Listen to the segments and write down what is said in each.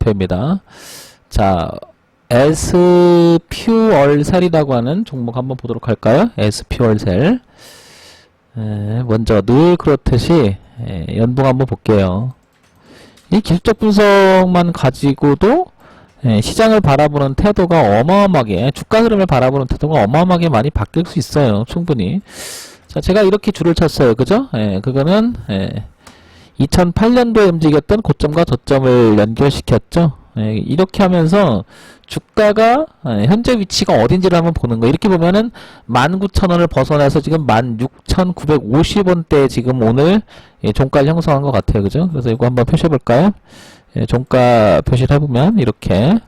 목표입니다. 자, SP월셀이라고 하는 종목 한번 보도록 할까요? SP월셀. 먼저 늘 그렇듯이 연봉 한번 볼게요. 이 기술적 분석만 가지고도 시장을 바라보는 태도가 어마어마하게, 주가 흐름을 바라보는 태도가 어마어마하게 많이 바뀔 수 있어요. 충분히. 자, 제가 이렇게 줄을 쳤어요. 그죠? 그거는 2008년도에 움직였던 고점과 저점을 연결시켰죠. 이렇게 하면서 주가가 현재 위치가 어딘지를 한번 보는 거예요. 이렇게 보면은 19,000원을 벗어나서 지금 16,950원대 지금 오늘 종가를 형성한 것 같아요. 그죠? 그래서 이거 한번 표시해 볼까요? 종가 표시를 해보면 이렇게.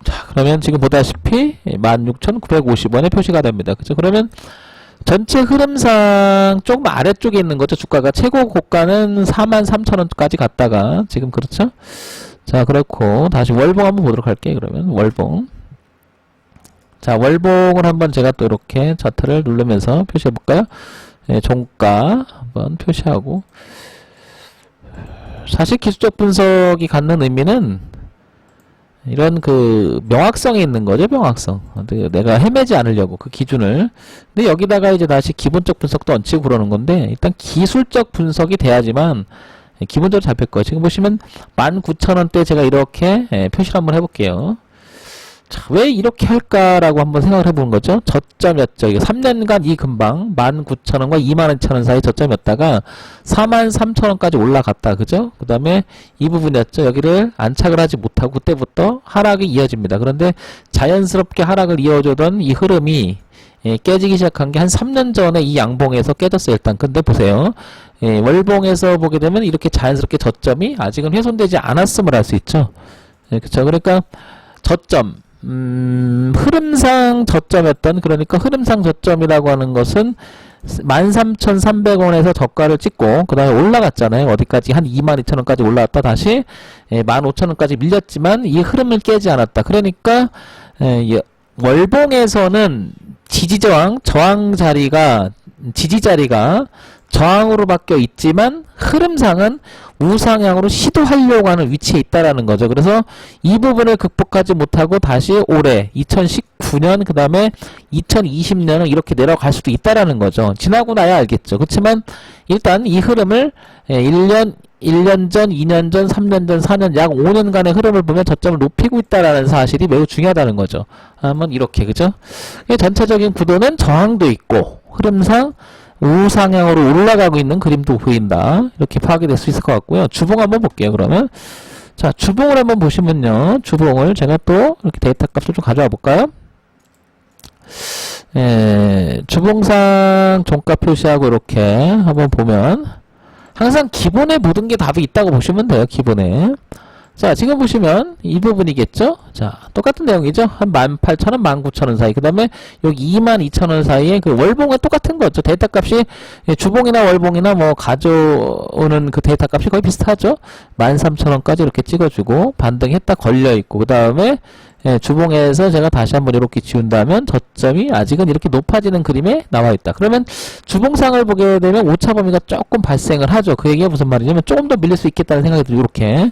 자, 그러면 지금 보다시피 16,950원에 표시가 됩니다. 그죠? 그러면 전체 흐름상 조금 아래쪽에 있는 거죠. 주가가 최고 고가는 43,000원까지 갔다가 지금 그렇죠. 자, 그렇고 다시 월봉 한번 보도록 할게요. 그러면 월봉. 자, 월봉을 한번 제가 또 이렇게 차트를 누르면서 표시해 볼까요? 종가 한번 표시하고. 사실 기술적 분석이 갖는 의미는 이런 그 명확성이 있는 거죠. 명확성. 내가 헤매지 않으려고 그 기준을. 근데 여기다가 이제 다시 기본적 분석도 얹히고 그러는 건데, 일단 기술적 분석이 돼야지만 기본적으로 잡힐 거예요. 지금 보시면 19,000원대 제가 이렇게 표시를 한번 해볼게요. 자, 왜 이렇게 할까라고 한번 생각을 해보는 거죠. 저점이었죠. 이게 3년간 이 근방 19,000원과 22,000원 사이 저점이었다가 43,000원까지 올라갔다. 그죠? 그 다음에 이 부분이었죠. 여기를 안착을 하지 못하고 그때부터 하락이 이어집니다. 그런데 자연스럽게 하락을 이어주던 이 흐름이 깨지기 시작한 게 한 3년 전에 이 양봉에서 깨졌어요. 일단. 근데 보세요. 월봉에서 보게 되면 이렇게 자연스럽게 저점이 아직은 훼손되지 않았음을 알 수 있죠. 그쵸? 그러니까 저점. 흐름상 저점이었던, 그러니까 흐름상 저점이라고 하는 것은 13,300원에서 저가를 찍고 그 다음에 올라갔잖아요. 어디까지? 한 22,000원까지 올라왔다 다시 15,000원까지 밀렸지만 이 흐름을 깨지 않았다. 그러니까 월봉에서는 저항 자리가, 지지 자리가 저항으로 바뀌어 있지만 흐름상은 우상향으로 시도하려고 하는 위치에 있다라는 거죠. 그래서 이 부분을 극복하지 못하고 다시 올해 2019년 그 다음에 2020년은 이렇게 내려갈 수도 있다라는 거죠. 지나고 나야 알겠죠. 그렇지만 일단 이 흐름을 1년 전, 2년 전, 3년 전, 4년, 약 5년간의 흐름을 보면 저점을 높이고 있다라는 사실이 매우 중요하다는 거죠. 한번 이렇게, 그죠? 전체적인 구도는 저항도 있고 흐름상 우상향으로 올라가고 있는 그림도 보인다. 이렇게 파악이 될 수 있을 것 같고요. 주봉 한번 볼게요. 그러면 자, 주봉을 한번 보시면요. 주봉을 제가 또 이렇게 데이터 값을 좀 가져와 볼까요? 주봉상 종가 표시하고 이렇게 한번 보면 항상 기본에 모든 게 답이 있다고 보시면 돼요. 기본에. 자, 지금 보시면 이 부분이겠죠? 자, 똑같은 내용이죠? 한 18,000원, 19,000원 사이. 그 다음에 여기 22,000원 사이에 그 월봉에 똑같은 거죠. 데이터 값이 주봉이나 월봉이나 뭐 가져오는 그 데이터 값이 거의 비슷하죠? 13,000원까지 이렇게 찍어주고 반등했다 걸려있고, 그 다음에 주봉에서 제가 다시 한번 이렇게 지운다면 저점이 아직은 이렇게 높아지는 그림에 나와있다. 그러면 주봉상을 보게 되면 오차 범위가 조금 발생을 하죠. 그 얘기가 무슨 말이냐면 조금 더 밀릴 수 있겠다는 생각이 들어요. 이렇게.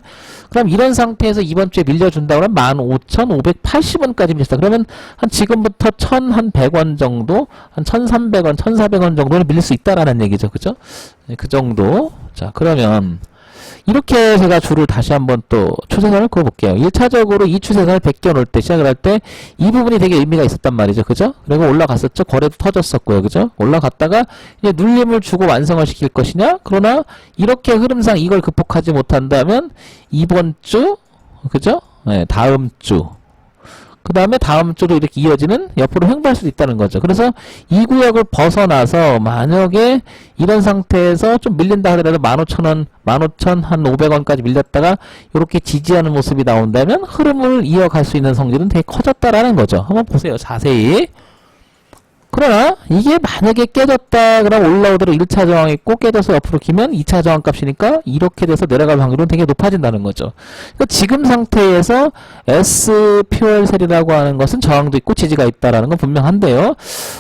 그럼 이런 상태에서 이번 주에 밀려준다 그러면 15,580원까지 밀렸다. 그러면 한 지금부터 1,100원 정도, 한 1,300원, 1,400원 정도는 밀릴 수 있다라는 얘기죠. 그죠? 그 정도. 자, 그러면 이렇게 제가 줄을 다시 한번 또 추세선을 그어볼게요. 1차적으로 이 추세선을 베껴 놓을 때, 시작을 할 때 이 부분이 되게 의미가 있었단 말이죠. 그죠? 그리고 올라갔었죠. 거래도 터졌었고요. 그죠? 올라갔다가 이제 눌림을 주고 완성을 시킬 것이냐? 그러나 이렇게 흐름상 이걸 극복하지 못한다면 이번 주, 그죠? 다음 주, 그 다음에 다음 주로 이렇게 이어지는 옆으로 횡보할 수도 있다는 거죠. 그래서 이 구역을 벗어나서 만약에 이런 상태에서 좀 밀린다 하더라도 15,000원, 15,500원까지 밀렸다가 이렇게 지지하는 모습이 나온다면 흐름을 이어갈 수 있는 성질은 되게 커졌다라는 거죠. 한번 보세요. 자세히. 그러나 이게 만약에 깨졌다 그럼 올라오도록 1차 저항 있고 깨져서 옆으로 기면 2차 저항 값이니까 이렇게 돼서 내려갈 확률은 되게 높아진다는 거죠. 그러니까 지금 상태에서 S 퓨얼셀이라고 하는 것은 저항도 있고 지지가 있다라는 건 분명한데요.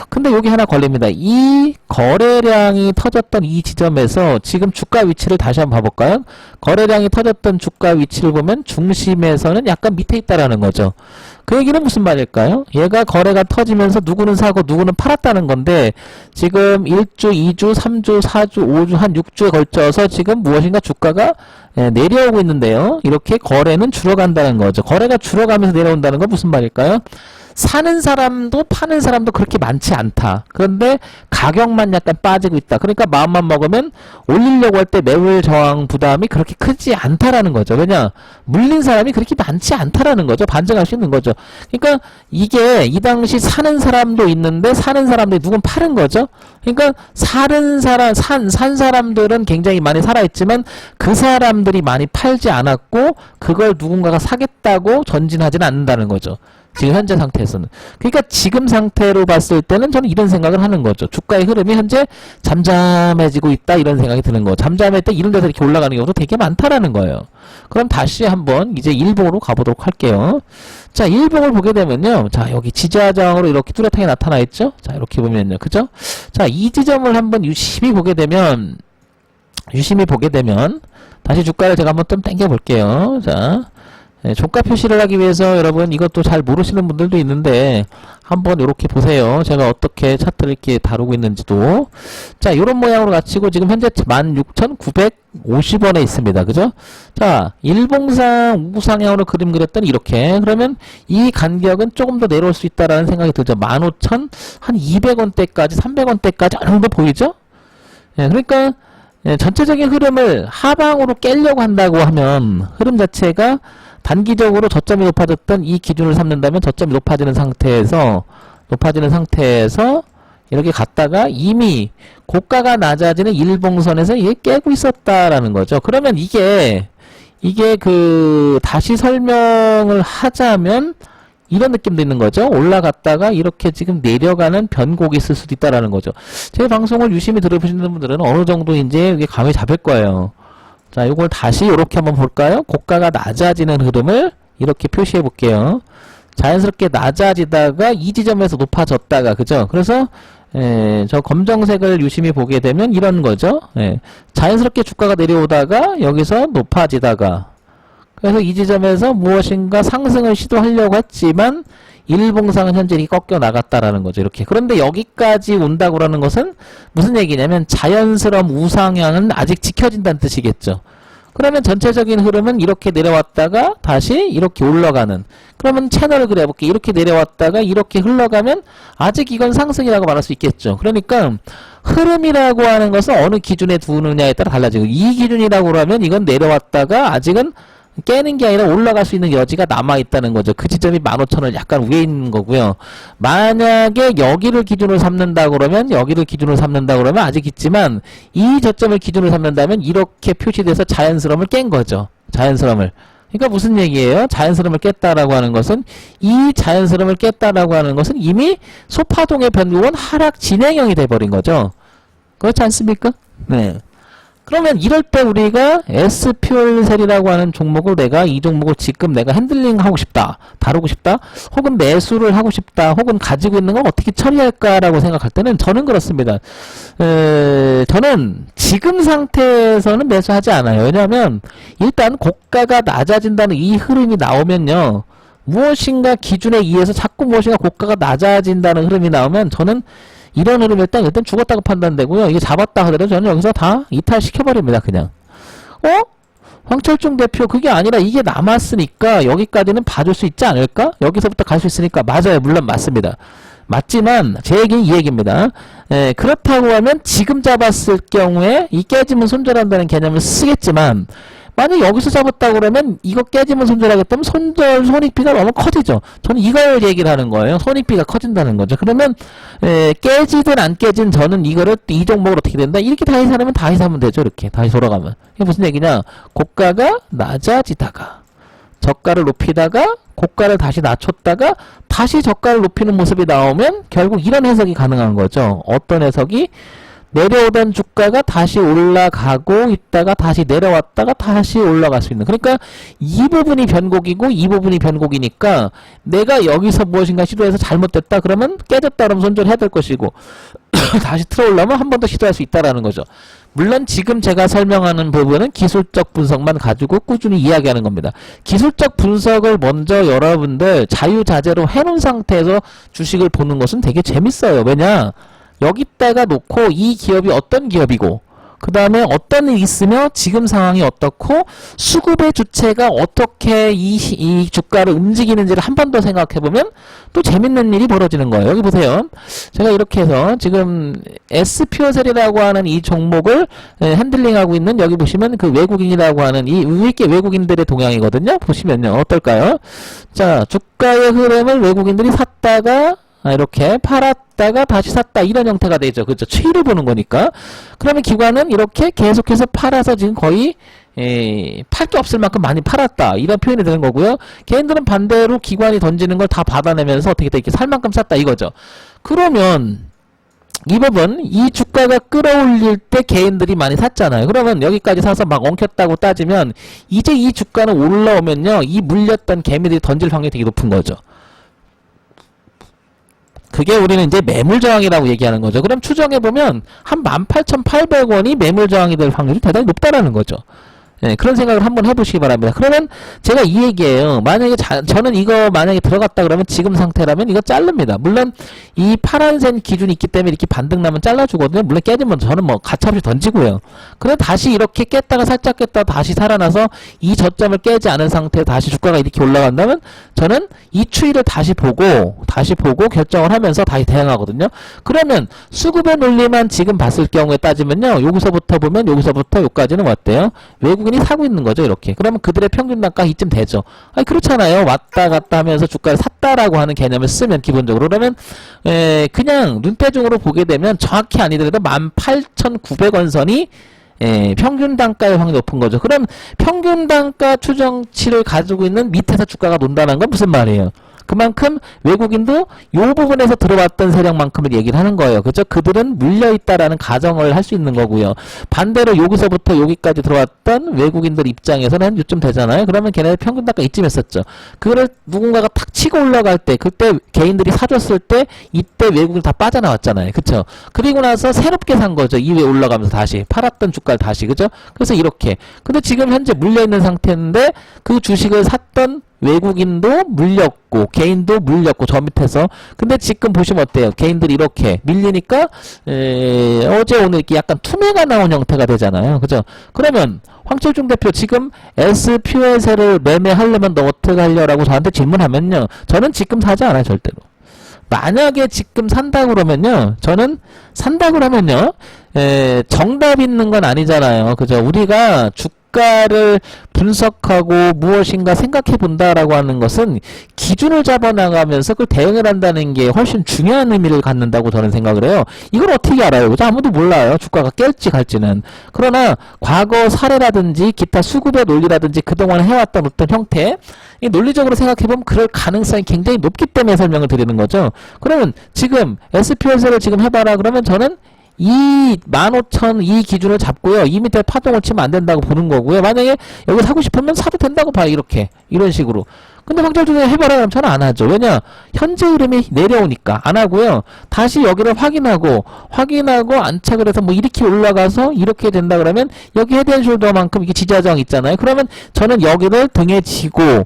근데 여기 하나 걸립니다. 이 거래량이 터졌던 이 지점에서 지금 주가 위치를 다시 한번 봐볼까요? 거래량이 터졌던 주가 위치를 보면 중심에서는 약간 밑에 있다라는 거죠. 그 얘기는 무슨 말일까요? 얘가 거래가 터지면서 누구는 사고 누구는 팔았다는 건데 지금 1주, 2주, 3주, 4주, 5주, 한 6주에 걸쳐서 지금 무엇인가 주가가 내려오고 있는데요. 이렇게 거래는 줄어간다는 거죠. 거래가 줄어가면서 내려온다는 건 무슨 말일까요? 사는 사람도 파는 사람도 그렇게 많지 않다. 그런데 가격만 약간 빠지고 있다. 그러니까 마음만 먹으면 올리려고 할 때 매물 저항 부담이 그렇게 크지 않다라는 거죠. 왜냐? 물린 사람이 그렇게 많지 않다라는 거죠. 반증할 수 있는 거죠. 그러니까 이게 이 당시 사는 사람도 있는데 사는 사람들이 누군 파는 거죠. 그러니까 산 사람들은 굉장히 많이 살아있지만 그 사람들이 많이 팔지 않았고 그걸 누군가가 사겠다고 전진하지는 않는다는 거죠. 지금 현재 상태에서는. 그러니까 지금 상태로 봤을 때는 저는 이런 생각을 하는 거죠. 주가의 흐름이 현재 잠잠해지고 있다 이런 생각이 드는 거. 잠잠할 때 이런 데서 이렇게 올라가는 경우도 되게 많다라는 거예요. 그럼 다시 한번 이제 일봉으로 가보도록 할게요. 자, 일봉을 보게 되면요. 자, 여기 지지하 저항으로 이렇게 뚜렷하게 나타나 있죠. 자, 이렇게 보면요. 그죠? 자, 이 지점을 한번 유심히 보게 되면 다시 주가를 제가 한번 좀 당겨 볼게요. 자, 종가 표시를 하기 위해서 여러분 이것도 잘 모르시는 분들도 있는데 한번 이렇게 보세요. 제가 어떻게 차트를 이렇게 다루고 있는지도. 자, 이런 모양으로 갖추고 지금 현재 16,950원에 있습니다. 그죠? 자, 일봉상 우상향으로 그림 그렸더니 이렇게. 그러면 이 간격은 조금 더 내려올 수 있다라는 생각이 들죠. 15,000, 한 200원대까지, 300원대까지 어느 정도 보이죠? 그러니까 전체적인 흐름을 하방으로 깨려고 한다고 하면 흐름 자체가 단기적으로 저점이 높아졌던 이 기준을 삼는다면 저점이 높아지는 상태에서 이렇게 갔다가 이미 고가가 낮아지는 일봉선에서 이게 깨고 있었다라는 거죠. 그러면 이게 다시 설명을 하자면 이런 느낌도 있는 거죠. 올라갔다가 이렇게 지금 내려가는 변곡이 있을 수도 있다라는 거죠. 제 방송을 유심히 들어보시는 분들은 어느 정도인지 이게 감이 잡힐 거예요. 자, 요걸 다시 이렇게 한번 볼까요? 고가가 낮아지는 흐름을 이렇게 표시해 볼게요. 자연스럽게 낮아지다가 이 지점에서 높아졌다가, 그죠? 그래서, 저 검정색을 유심히 보게 되면 이런 거죠. 자연스럽게 주가가 내려오다가 여기서 높아지다가, 그래서 이 지점에서 무엇인가 상승을 시도하려고 했지만, 일봉상은 현재 이렇게 꺾여 나갔다라는 거죠. 이렇게. 그런데 여기까지 온다고 하는 것은 무슨 얘기냐면 자연스러운 우상향은 아직 지켜진다는 뜻이겠죠. 그러면 전체적인 흐름은 이렇게 내려왔다가 다시 이렇게 올라가는. 그러면 채널을 그려볼게요. 이렇게 내려왔다가 이렇게 흘러가면 아직 이건 상승이라고 말할 수 있겠죠. 그러니까 흐름이라고 하는 것은 어느 기준에 두느냐에 따라 달라지고 이 기준이라고 하면 이건 내려왔다가 아직은 깨는 게 아니라 올라갈 수 있는 여지가 남아있다는 거죠. 그 지점이 15,000원 약간 위에 있는 거고요. 만약에 여기를 기준으로 삼는다 그러면 아직 있지만 이 저점을 기준으로 삼는다면 이렇게 표시돼서 자연스러움을 깬 거죠. 자연스러움을. 그러니까 무슨 얘기예요? 자연스러움을 깼다라고 하는 것은 이미 소파동의 변곡은 하락 진행형이 돼버린 거죠. 그렇지 않습니까? 네. 그러면 이럴 때 우리가 S퓨얼셀이라고 하는 종목을 이 종목을 지금 내가 핸들링 하고 싶다, 다루고 싶다, 혹은 매수를 하고 싶다, 혹은 가지고 있는 걸 어떻게 처리할까라고 생각할 때는 저는 그렇습니다. 저는 지금 상태에서는 매수하지 않아요. 왜냐하면 일단 고가가 낮아진다는 이 흐름이 나오면요. 무엇인가 기준에 의해서 자꾸 무엇인가 고가가 낮아진다는 흐름이 나오면 저는 이런 흐름이 일단 죽었다고 판단되고요. 이게 잡았다 하더라도 저는 여기서 다 이탈시켜버립니다. 그냥. 황철중 대표 그게 아니라 이게 남았으니까 여기까지는 봐줄 수 있지 않을까? 여기서부터 갈 수 있으니까 맞아요. 물론 맞습니다. 맞지만 제 얘기는 이 얘기입니다. 그렇다고 하면 지금 잡았을 경우에 이 깨지면 손절한다는 개념을 쓰겠지만 만약 여기서 잡았다 그러면 이거 깨지면 손절하겠다면 손익비가 너무 커지죠. 저는 이걸 얘기를 하는 거예요. 손익비가 커진다는 거죠. 그러면 깨지든 안 깨진 저는 이거를 이 종목을 어떻게 된다? 이렇게 다시 사면 다시 사면 되죠. 이렇게 다시 돌아가면. 이게 무슨 얘기냐? 고가가 낮아지다가 저가를 높이다가 고가를 다시 낮췄다가 다시 저가를 높이는 모습이 나오면 결국 이런 해석이 가능한 거죠. 어떤 해석이? 내려오던 주가가 다시 올라가고 있다가 다시 내려왔다가 다시 올라갈 수 있는. 그러니까 이 부분이 변곡이고 이 부분이 변곡이니까 내가 여기서 무엇인가 시도해서 잘못됐다 그러면 깨졌다 그러면 손절해야 될 것이고 다시 틀어올라면 한 번 더 시도할 수 있다라는 거죠. 물론 지금 제가 설명하는 부분은 기술적 분석만 가지고 꾸준히 이야기하는 겁니다. 기술적 분석을 먼저 여러분들 자유자재로 해놓은 상태에서 주식을 보는 것은 되게 재밌어요. 왜냐? 여기다가 놓고 이 기업이 어떤 기업이고 그 다음에 어떤 일이 있으며 지금 상황이 어떻고 수급의 주체가 어떻게 이 주가를 움직이는지를 한 번 더 생각해보면 또 재밌는 일이 벌어지는 거예요. 여기 보세요. 제가 이렇게 해서 지금 S퓨어셀이라고 하는 이 종목을 핸들링하고 있는 여기 보시면 그 외국인이라고 하는 이 위계 외국인들의 동향이거든요. 보시면요. 어떨까요? 자, 주가의 흐름을 외국인들이 샀다가 이렇게 팔았다가 다시 샀다 이런 형태가 되죠. 그렇죠. 추이를 보는 거니까. 그러면 기관은 이렇게 계속해서 팔아서 지금 거의 팔 게 없을 만큼 많이 팔았다 이런 표현이 되는 거고요. 개인들은 반대로 기관이 던지는 걸 다 받아내면서 어떻게 이렇게 살 만큼 샀다 이거죠. 그러면 이 부분 이 주가가 끌어올릴 때 개인들이 많이 샀잖아요. 그러면 여기까지 사서 막 엉켰다고 따지면 이제 이 주가는 올라오면요 이 물렸던 개미들이 던질 확률이 되게 높은 거죠. 그게 우리는 이제 매물저항이라고 얘기하는 거죠. 그럼 추정해보면 한 18,800원이 매물저항이 될 확률이 대단히 높다라는 거죠. 네, 그런 생각을 한번 해보시기 바랍니다. 그러면 제가 이 얘기예요. 만약에 저는 이거 만약에 들어갔다 그러면 지금 상태라면 이거 자릅니다. 물론 이 파란색 기준이 있기 때문에 이렇게 반등 나면 잘라주거든요. 물론 깨지면 저는 뭐 가차없이 던지고요. 그럼 다시 이렇게 깼다가 살짝 깼다가 다시 살아나서 이 저점을 깨지 않은 상태에 다시 주가가 이렇게 올라간다면 저는 이 추이를 다시 보고 결정을 하면서 다시 대응하거든요. 그러면 수급의 논리만 지금 봤을 경우에 따지면요. 여기서부터 보면 여기서부터 여기까지는 왔대요. 외국인이 사고 있는 거죠. 이렇게. 그러면 그들의 평균 단가 이쯤 되죠. 아니 그렇잖아요. 왔다 갔다 하면서 주가를 샀다라고 하는 개념을 쓰면 기본적으로 그러면 그냥 눈대중으로 보게 되면 정확히 아니더라도 18,900원 선이 평균 단가의 확률이 높은 거죠. 그럼 평균 단가 추정치를 가지고 있는 밑에서 주가가 논다는 건 무슨 말이에요? 그만큼 외국인도 요 부분에서 들어왔던 세력만큼을 얘기를 하는 거예요. 그죠? 그들은 물려있다라는 가정을 할 수 있는 거고요. 반대로 여기서부터 여기까지 들어왔던 외국인들 입장에서는 한 요쯤 되잖아요. 그러면 걔네들 평균 단가 이쯤 했었죠. 그거를 누군가가 탁 치고 올라갈 때 그때 개인들이 사줬을 때 이때 외국인 다 빠져나왔잖아요. 그쵸? 그리고 나서 새롭게 산 거죠. 이 위에 올라가면서 다시 팔았던 주가를 다시. 그죠? 그래서 이렇게. 근데 지금 현재 물려있는 상태인데 그 주식을 샀던 외국인도 물렸고 개인도 물렸고 저 밑에서. 근데 지금 보시면 어때요? 개인들이 이렇게 밀리니까 어제 오늘 이렇게 약간 투매가 나온 형태가 되잖아요. 그죠? 그러면 황철중 대표 지금 S퓨어셀을 매매하려면 너 어떻게 하려라고 저한테 질문하면요. 저는 지금 사지 않아요. 절대로. 만약에 지금 산다 그러면요. 저는 산다 그러면요. 정답 있는 건 아니잖아요. 그죠? 우리가 주가를 분석하고 무엇인가 생각해 본다라고 하는 것은 기준을 잡아 나가면서 그걸 대응을 한다는 게 훨씬 중요한 의미를 갖는다고 저는 생각을 해요. 이걸 어떻게 알아요? 그죠? 아무도 몰라요. 주가가 깰지 갈지는. 그러나 과거 사례라든지 기타 수급의 논리라든지 그동안 해왔던 어떤 형태 이 논리적으로 생각해보면 그럴 가능성이 굉장히 높기 때문에 설명을 드리는 거죠. 그러면 지금 SPLC를 지금 해봐라 그러면 저는 이 15,000 이 기준을 잡고요. 이 밑에 파동을 치면 안 된다고 보는 거고요. 만약에 여기 사고 싶으면 사도 된다고 봐요. 이렇게. 이런 식으로. 근데 황철중에 해봐라 그러면 저는 안 하죠. 왜냐? 현재 흐름이 내려오니까 안 하고요. 다시 여기를 확인하고 안착을 해서 뭐 이렇게 올라가서 이렇게 된다 그러면 여기 헤드앤숄더만큼 이게 지지하정 있잖아요. 그러면 저는 여기를 등에 지고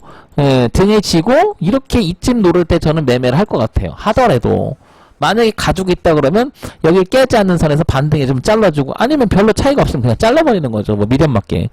이렇게 이쯤 노를 때 저는 매매를 할 것 같아요. 하더라도. 만약에 가지고 있다 그러면 여기를 깨지 않는 선에서 반등에 좀 잘라주고 아니면 별로 차이가 없으면 그냥 잘라버리는 거죠. 뭐 미련 맞게.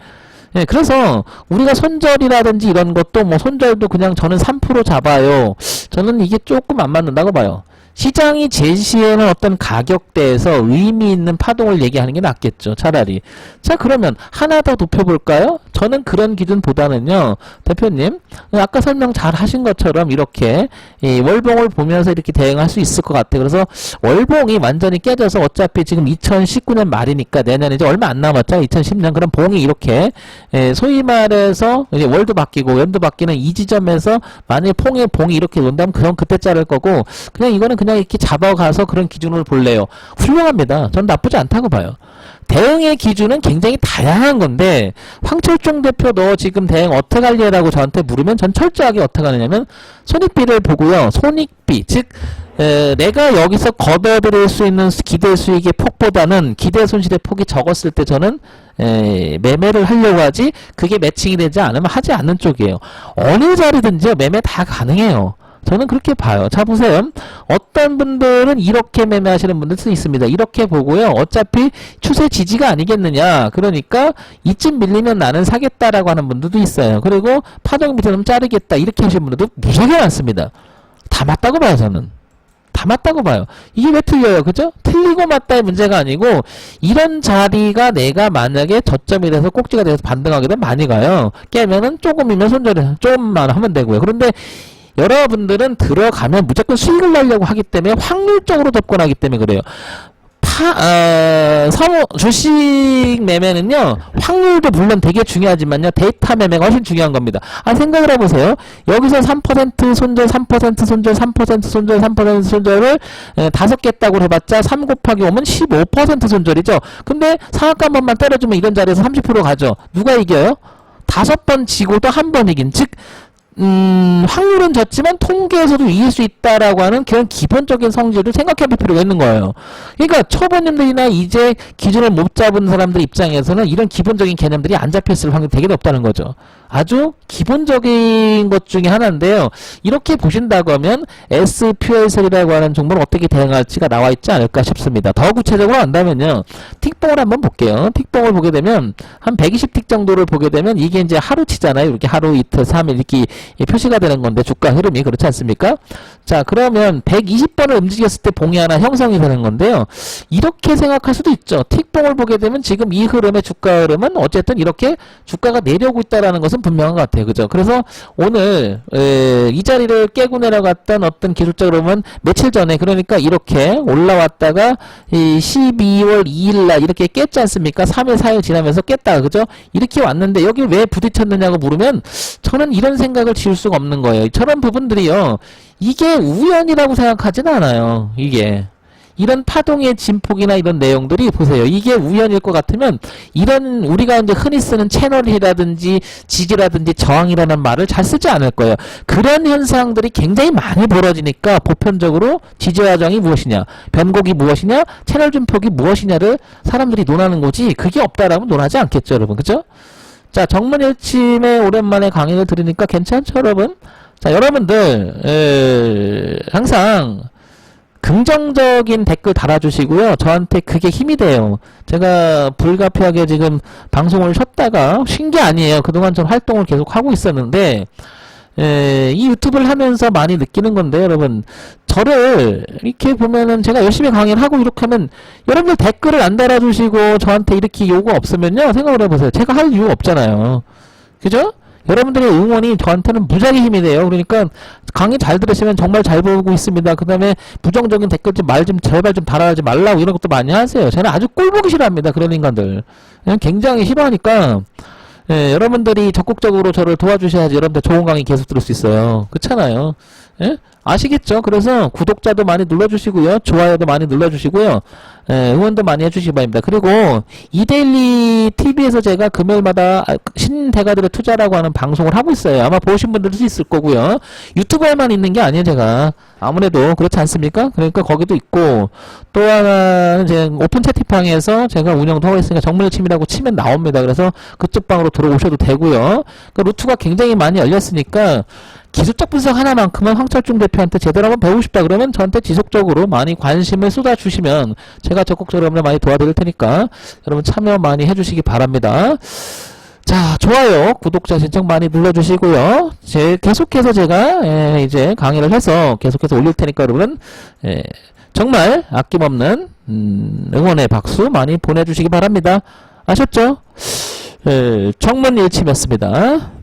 그래서 우리가 손절이라든지 이런 것도 뭐 손절도 그냥 저는 3% 잡아요. 저는 이게 조금 안 맞는다고 봐요. 시장이 제시하는 어떤 가격대에서 의미 있는 파동을 얘기하는 게 낫겠죠. 차라리. 자 그러면 하나 더 높여볼까요? 저는 그런 기준보다는요, 대표님, 아까 설명 잘 하신 것처럼 이렇게 이 월봉을 보면서 이렇게 대응할 수 있을 것 같아요. 그래서 월봉이 완전히 깨져서 어차피 지금 2019년 말이니까 내년 이제 얼마 안 남았죠. 2010년. 그럼 봉이 이렇게 소위 말해서 이제 월도 바뀌고 연도 바뀌는 이 지점에서 만약에 봉이 이렇게 온다면 그럼 그때 자를 거고, 그냥 이거는 그냥 이렇게 잡아가서 그런 기준으로 볼래요. 훌륭합니다. 전 나쁘지 않다고 봐요. 대응의 기준은 굉장히 다양한 건데, 황철중 대표 너 지금 대응 어떻게 할래라고 저한테 물으면 전 철저하게 어떻게 하느냐면 손익비를 보고요. 손익비, 즉 내가 여기서 걷어들일 수 있는 기대 수익의 폭보다는 기대 손실의 폭이 적었을 때 저는 매매를 하려고 하지, 그게 매칭이 되지 않으면 하지 않는 쪽이에요. 어느 자리든지 매매 다 가능해요. 저는 그렇게 봐요. 자, 보세요. 어떤 분들은 이렇게 매매하시는 분들도 있습니다. 이렇게 보고요. 어차피 추세 지지가 아니겠느냐. 그러니까 이쯤 밀리면 나는 사겠다라고 하는 분들도 있어요. 그리고 파동 밑에 좀 자르겠다. 이렇게 하시는 분들도 무지하게 많습니다. 다 맞다고 봐요, 저는. 다 맞다고 봐요. 이게 왜 틀려요? 그죠? 틀리고 맞다의 문제가 아니고, 이런 자리가 내가 만약에 저점이 돼서 꼭지가 돼서 반등하게 되면 많이 가요. 깨면은 조금이면 손절해. 조금만 하면 되고요. 그런데 여러분들은 들어가면 무조건 수익을 내려고 하기 때문에 확률적으로 접근하기 때문에 그래요. 주식 매매는요, 확률도 물론 되게 중요하지만요, 데이터 매매가 훨씬 중요한 겁니다. 생각을 해보세요. 여기서 3% 손절, 3% 손절, 3% 손절, 3% 손절을 5개 했다고 해봤자 3 곱하기 5면 15% 손절이죠. 근데 상한가 한 번만 때려주면 이런 자리에서 30% 가죠. 누가 이겨요? 5번 지고도 한 번 이긴. 즉, 확률은 졌지만 통계에서도 이길 수 있다라고 하는 그런 기본적인 성질을 생각해 볼 필요가 있는 거예요. 그러니까 초보님들이나 이제 기준을 못 잡은 사람들 입장에서는 이런 기본적인 개념들이 안 잡혔을 확률이 되게 높다는 거죠. 아주 기본적인 것 중에 하나인데요. 이렇게 보신다고 하면 SPL셀이라고 하는 종목을 어떻게 대응할지가 나와 있지 않을까 싶습니다. 더 구체적으로 한다면요. 틱봉을 한번 볼게요. 틱봉을 보게 되면 한 120틱 정도를 보게 되면 이게 이제 하루치잖아요. 이렇게 하루, 이틀, 3일 이렇게 표시가 되는 건데 주가 흐름이 그렇지 않습니까? 자, 그러면 120번을 움직였을 때 봉이 하나 형성이 되는 건데요. 이렇게 생각할 수도 있죠. 틱봉을 보게 되면 지금 이 흐름의 주가 흐름은 어쨌든 이렇게 주가가 내려오고 있다라는 것은 분명한 것 같아요. 그죠? 그래서 오늘 이 자리를 깨고 내려갔던 어떤 기술적 흐름은 며칠 전에, 그러니까 이렇게 올라왔다가 이 12월 2일 날 이렇게 깼지 않습니까? 3일 4일 지나면서 깼다. 그죠? 이렇게 왔는데 여기 왜 부딪혔느냐고 물으면 저는 이런 생각을 지울 수가 없는 거예요. 저런 부분들이요, 이게 우연이라고 생각하진 않아요. 이게 이런 파동의 진폭이나 이런 내용들이 보세요. 이게 우연일 것 같으면 이런 우리가 이제 흔히 쓰는 채널이라든지 지지라든지 저항이라는 말을 잘 쓰지 않을 거예요. 그런 현상들이 굉장히 많이 벌어지니까 보편적으로 지지와 저항이 무엇이냐, 변곡이 무엇이냐, 채널 진폭이 무엇이냐를 사람들이 논하는 거지, 그게 없다라면 논하지 않겠죠, 여러분. 그죠? 자, 정문일침에 오랜만에 강의를 들으니까 괜찮죠, 여러분? 자, 여러분들 항상 긍정적인 댓글 달아주시고요. 저한테 그게 힘이 돼요. 제가 불가피하게 지금 방송을 쉬었다가 쉰 게 아니에요. 그동안 전 활동을 계속 하고 있었는데 이 유튜브를 하면서 많이 느끼는 건데, 여러분, 저를 이렇게 보면은 제가 열심히 강의를 하고 이렇게 하면 여러분들 댓글을 안 달아주시고 저한테 이렇게 요구 없으면요, 생각을 해보세요. 제가 할 이유가 없잖아요. 그죠? 여러분들의 응원이 저한테는 무지하게 힘이 돼요. 그러니까 강의 잘 들으시면 정말 잘 보고 있습니다. 그 다음에 부정적인 댓글 제발 좀 달아하지 말라고 이런 것도 많이 하세요. 저는 아주 꼴보기 싫어합니다. 그런 인간들. 굉장히 싫어하니까 여러분들이 적극적으로 저를 도와주셔야지 여러분들 좋은 강의 계속 들을 수 있어요. 그렇잖아요. 예? 아시겠죠? 그래서 구독자도 많이 눌러주시고요. 좋아요도 많이 눌러주시고요. 응원도 많이 해주시기 바랍니다. 그리고 이데일리 TV에서 제가 금요일마다 신대가들의 투자라고 하는 방송을 하고 있어요. 아마 보신 분들도 있을 거고요. 유튜브에만 있는 게 아니에요, 제가. 아무래도 그렇지 않습니까? 그러니까 거기도 있고, 또 하나는 제 오픈 채팅방에서 제가 운영도 하고 있으니까 정문일침이라고 치면 나옵니다. 그래서 그쪽 방으로 들어오셔도 되고요. 그 루트가 굉장히 많이 열렸으니까 기술적 분석 하나만큼은 황철중 대표한테 제대로 한번 배우고 싶다 그러면 저한테 지속적으로 많이 관심을 쏟아주시면 제가 적극적으로 여러분을 많이 도와드릴 테니까 여러분 참여 많이 해주시기 바랍니다. 자, 좋아요, 구독자 신청 많이 눌러주시고요. 계속해서 제가 이제 강의를 해서 계속해서 올릴 테니까 여러분 정말 아낌없는 응원의 박수 많이 보내주시기 바랍니다. 아셨죠? 청문일침이었습니다.